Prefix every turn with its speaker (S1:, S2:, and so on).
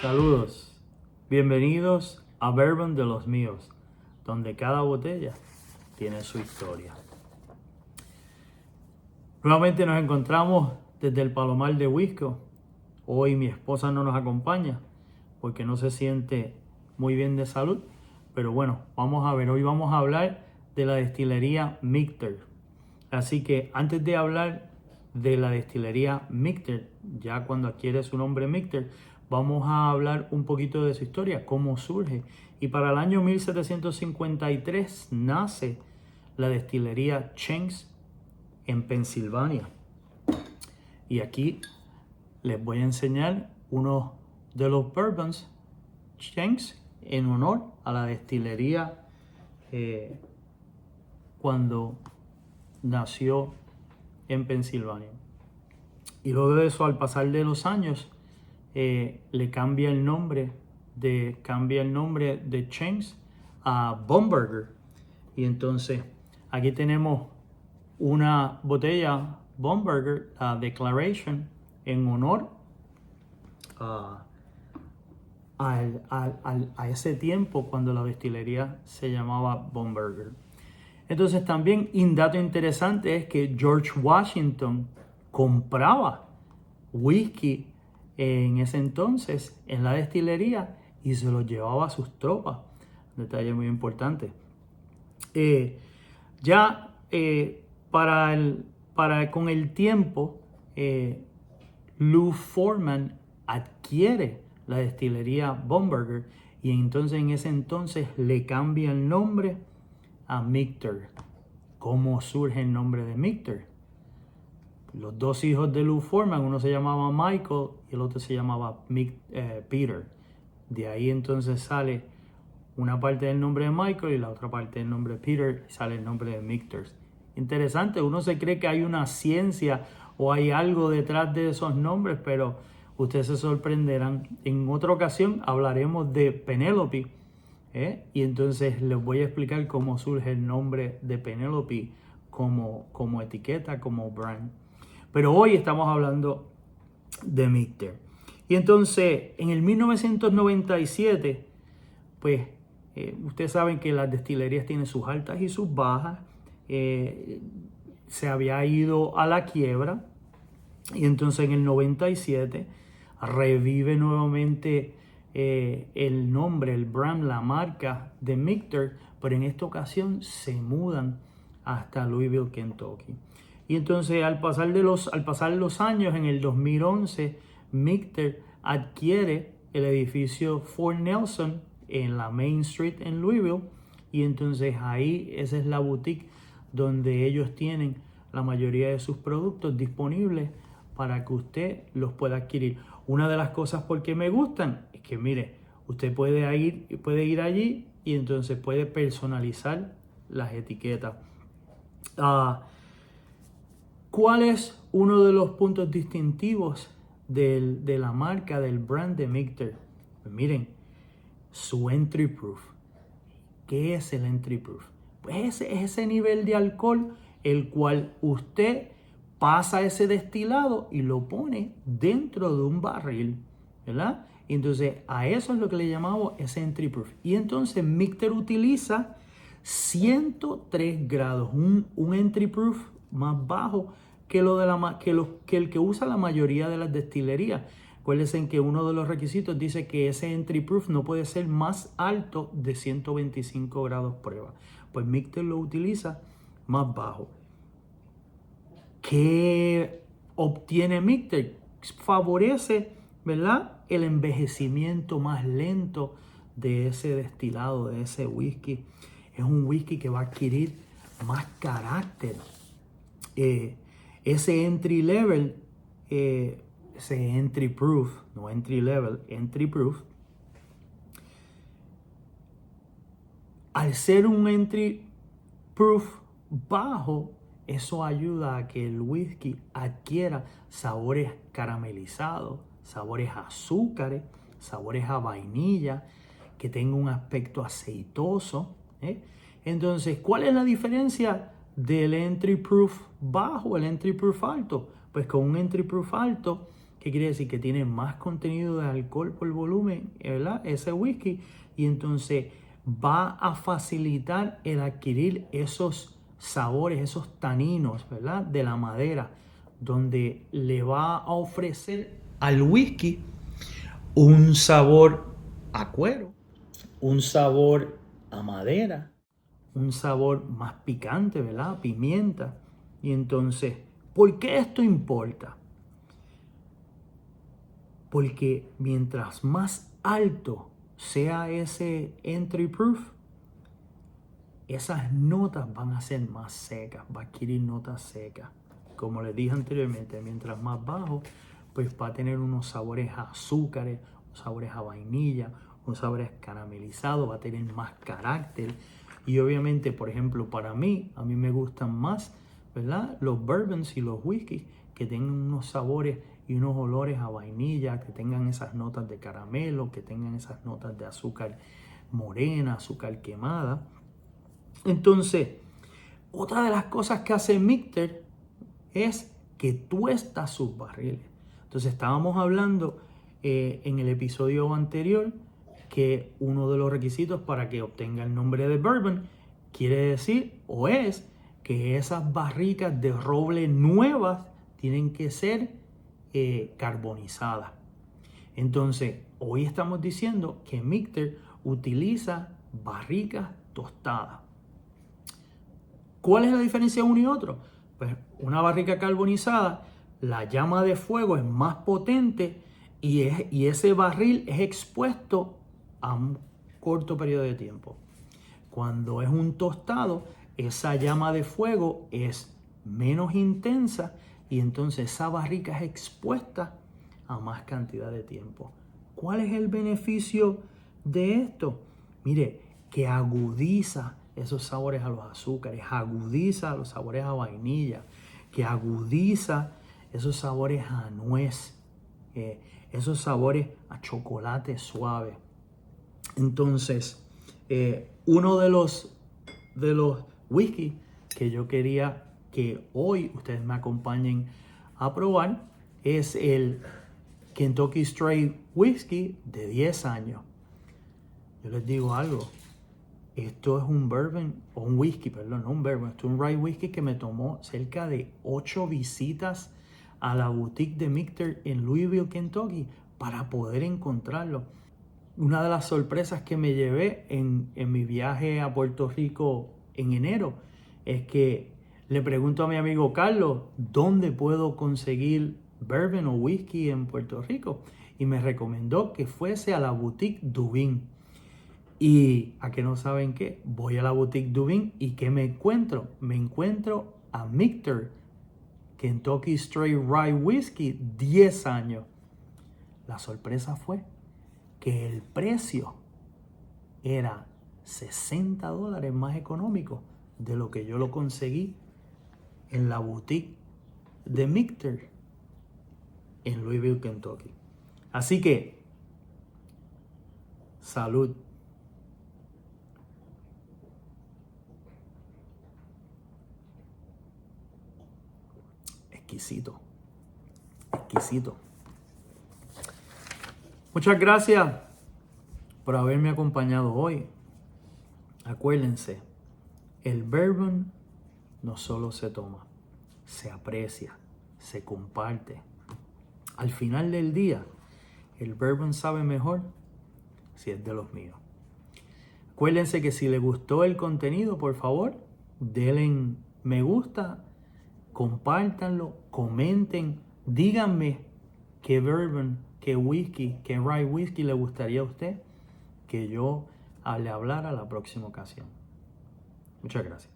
S1: Saludos, bienvenidos a Bourbon de los míos, donde cada botella tiene su historia. Nuevamente nos encontramos desde el Palomar de Wisco. Hoy mi esposa no nos acompaña porque no se siente muy bien de salud, pero bueno, vamos a ver, hoy vamos a hablar de la destilería Michter. Así que antes de hablar de la destilería Michter, ya cuando adquiere su nombre Michter, vamos a hablar un poquito de su historia, cómo surge. Y para el año 1753 nace la destilería Schenck's en Pensilvania. Y aquí les voy a enseñar uno de los bourbons Schenck's en honor a la destilería cuando nació en Pensilvania. Y luego de eso, al pasar de los años, le cambia el nombre de Schenck's a Bomberger. Y entonces aquí tenemos una botella Bomberger, la Declaration, en honor a ese tiempo cuando la destilería se llamaba Bomberger. Entonces también un dato interesante es que George Washington compraba whisky en ese entonces en la destilería y se lo llevaba a sus tropas. Un detalle muy importante. Con el tiempo, Lou Foreman adquiere la destilería Bomberger y entonces en ese entonces le cambia el nombre a Michter. ¿Cómo surge el nombre de Michter? Los dos hijos de Lou Foreman, uno se llamaba Michael y el otro se llamaba Peter. De ahí entonces sale una parte del nombre de Michael y la otra parte del nombre de Peter y sale el nombre de Michter. Interesante, uno se cree que hay una ciencia o hay algo detrás de esos nombres, pero ustedes se sorprenderán. En otra ocasión hablaremos de Penelope, y entonces les voy a explicar cómo surge el nombre de Penelope como etiqueta, como brand. Pero hoy estamos hablando de Michter. Y entonces, en el 1997, pues, ustedes saben que las destilerías tienen sus altas y sus bajas. Se había ido a la quiebra. Y entonces en el 97 revive nuevamente el nombre, el brand, la marca de Michter. Pero en esta ocasión se mudan hasta Louisville, Kentucky. Y entonces al pasar los años, en el 2011, Michter adquiere el edificio Fort Nelson en la Main Street en Louisville. Y entonces ahí esa es la boutique donde ellos tienen la mayoría de sus productos disponibles para que usted los pueda adquirir. Una de las cosas por qué me gustan es que, mire, usted puede ir allí y entonces puede personalizar las etiquetas. ¿Cuál es uno de los puntos distintivos de la marca, del brand de Michter? Pues miren, su entry proof. ¿Qué es el entry proof? Pues es ese nivel de alcohol el cual usted pasa ese destilado y lo pone dentro de un barril, ¿verdad? Y entonces a eso es lo que le llamamos ese entry proof. Y entonces Michter utiliza 103 grados, un entry proof más bajo que el que usa la mayoría de las destilerías. Acuérdense que uno de los requisitos dice que ese entry proof no puede ser más alto de 125 grados prueba. Pues Michter lo utiliza más bajo. ¿Qué obtiene Michter? Favorece, ¿verdad?, el envejecimiento más lento de ese destilado, de ese whisky. Es un whisky que va a adquirir más carácter. Ese entry level, ese entry proof, no entry level, entry proof, al ser un entry proof bajo, eso ayuda a que el whisky adquiera sabores caramelizados, sabores a azúcares, sabores a vainilla, que tenga un aspecto aceitoso. Entonces, ¿cuál es la diferencia del entry proof bajo al entry proof alto? Pues con un entry proof alto ¿Qué quiere decir? Que tiene más contenido de alcohol por volumen, ¿verdad? Ese whisky. Y entonces va a facilitar el adquirir esos sabores, esos taninos, ¿verdad? De la madera, donde le va a ofrecer al whisky un sabor a cuero, un sabor a madera, un sabor más picante, ¿verdad? Pimienta. Y entonces, ¿por qué esto importa? Porque mientras más alto sea ese entry proof, esas notas van a ser más secas, va a adquirir notas secas. Como les dije anteriormente, mientras más bajo, pues va a tener unos sabores a azúcares, unos sabores a vainilla, unos sabores caramelizados, va a tener más carácter. Y obviamente, por ejemplo, para mí, a mí me gustan más, ¿verdad? Los bourbons y los whiskies que tengan unos sabores y unos olores a vainilla, que tengan esas notas de caramelo, que tengan esas notas de azúcar morena, azúcar quemada. Entonces, otra de las cosas que hace Michter es que tuesta sus barriles. Entonces, estábamos hablando en el episodio anterior que uno de los requisitos para que obtenga el nombre de bourbon quiere decir o es que esas barricas de roble nuevas tienen que ser carbonizadas. Entonces, hoy estamos diciendo que Michter utiliza barricas tostadas. ¿Cuál es la diferencia de uno y otro? Pues una barrica carbonizada, la llama de fuego es más potente y ese barril es expuesto a un corto periodo de tiempo. Cuando es un tostado, esa llama de fuego es menos intensa y entonces esa barrica es expuesta a más cantidad de tiempo. ¿Cuál es el beneficio de esto? Mire, que agudiza esos sabores a los azúcares, agudiza los sabores a vainilla, que agudiza esos sabores a nuez, esos sabores a chocolate suave. Entonces, uno de los whisky que yo quería que hoy ustedes me acompañen a probar es el Kentucky Straight Whisky de 10 años. Yo les digo algo, esto es un bourbon, o un whisky, perdón, no un bourbon, esto es un rye whisky que me tomó cerca de 8 visitas a la boutique de Michter en Louisville, Kentucky, para poder encontrarlo. Una de las sorpresas que me llevé en mi viaje a Puerto Rico en enero es que le pregunto a mi amigo Carlos, ¿dónde puedo conseguir bourbon o whisky en Puerto Rico? Y me recomendó que fuese a la boutique Dubin. Y a que no saben qué, voy a la boutique Dubin y ¿qué me encuentro? Me encuentro a Michter Kentucky Straight Rye Whisky 10 años. La sorpresa fue que el precio era $60 más económico de lo que yo lo conseguí en la boutique de Michter en Louisville, Kentucky. Así que, salud. Exquisito, exquisito. Muchas gracias por haberme acompañado hoy. Acuérdense, el bourbon no solo se toma, se aprecia, se comparte. Al final del día, el bourbon sabe mejor si es de los míos. Acuérdense que si les gustó el contenido, por favor, denle me gusta, compártanlo, comenten, díganme qué bourbon, qué whisky, qué rye whisky le gustaría a usted que yo le hablara la próxima ocasión. Muchas gracias.